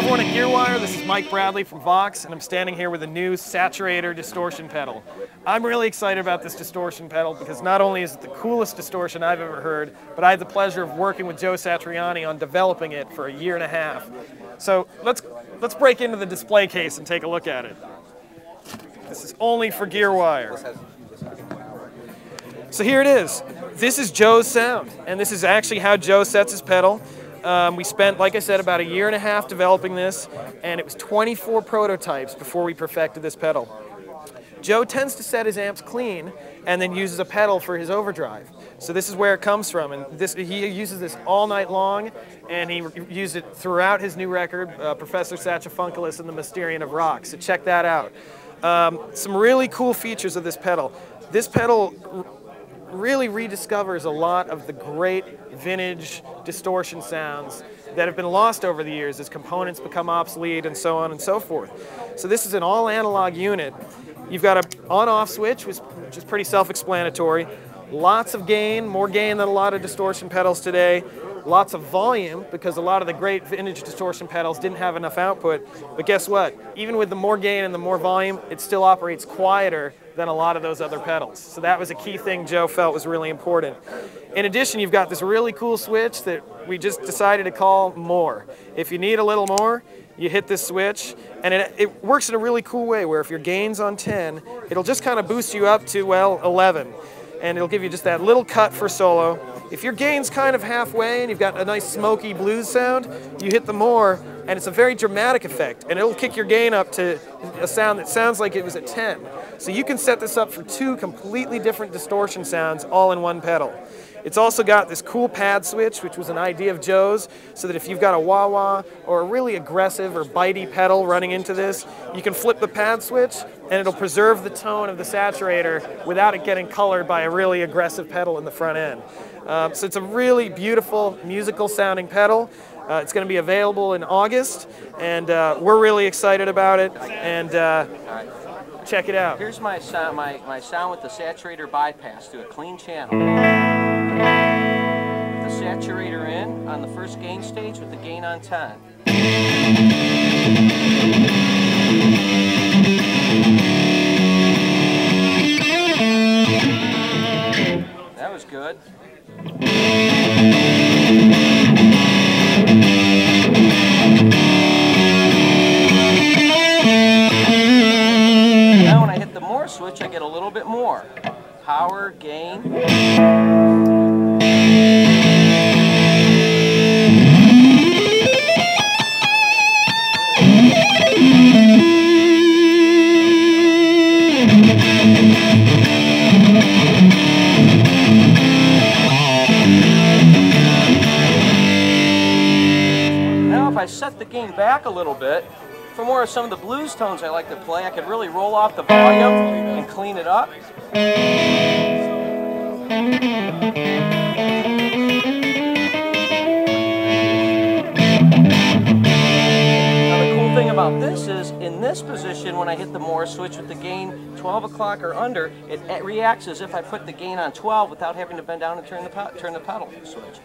everyone at GearWire, this is Mike Bradley from VOX, and I'm standing here with a new Satchurator distortion pedal. I'm really excited about this distortion pedal because not only is it the coolest distortion I've ever heard, but I had the pleasure of working with Joe Satriani on developing it for a year and a half. So let's break into the display case and take a look at it. This is only for GearWire. So here it is. This is Joe's sound, and this is actually how Joe sets his pedal. We spent, like I said, about a year and a half developing this, and it was 24 prototypes before we perfected this pedal. Joe tends to set his amps clean and then uses a pedal for his overdrive. So this is where it comes from, and he uses this all night long, and he used it throughout his new record, Professor Satchifunkalupagus and the Musterion of Rock. So check that out. Some really cool features of this pedal. This pedal really rediscovers a lot of the great vintage distortion sounds that have been lost over the years as components become obsolete and so on and so forth. So this is an all analog unit. You've got an on-off switch, which is pretty self-explanatory. Lots of gain, more gain than a lot of distortion pedals today. Lots of volume, because a lot of the great vintage distortion pedals didn't have enough output. But guess what? Even with the more gain and the more volume, it still operates quieter than a lot of those other pedals. So that was a key thing Joe felt was really important. In addition, you've got this really cool switch that we just decided to call More. If you need a little more, you hit this switch, and it works in a really cool way where if your gain's on 10, it'll just kind of boost you up to, well, 11. And it'll give you just that little cut for solo. If your gain's kind of halfway and you've got a nice smoky blues sound, you hit the More, and it's a very dramatic effect, and it'll kick your gain up to a sound that sounds like it was at 10. So you can set this up for two completely different distortion sounds all in one pedal. It's also got this cool pad switch, which was an idea of Joe's, so that if you've got a wah-wah or a really aggressive or bitey pedal running into this, you can flip the pad switch and it'll preserve the tone of the Satchurator without it getting colored by a really aggressive pedal in the front end. So it's a really beautiful musical sounding pedal. It's going to be available in August, and we're really excited about it, and check it out. Here's my sound, my sound with the Satchurator bypass to a clean channel. The Satchurator in on the first gain stage with the gain on 10. That was good. Now when I hit the More switch, I get a little bit more. Power, gain. Now if I set the gain back a little bit, for more of some of the blues tones I like to play, I could really roll off the volume and clean it up. Now the cool thing about this is, in this position, when I hit the More switch with the gain 12 o'clock or under, it reacts as if I put the gain on 12 without having to bend down and turn the pedal switch.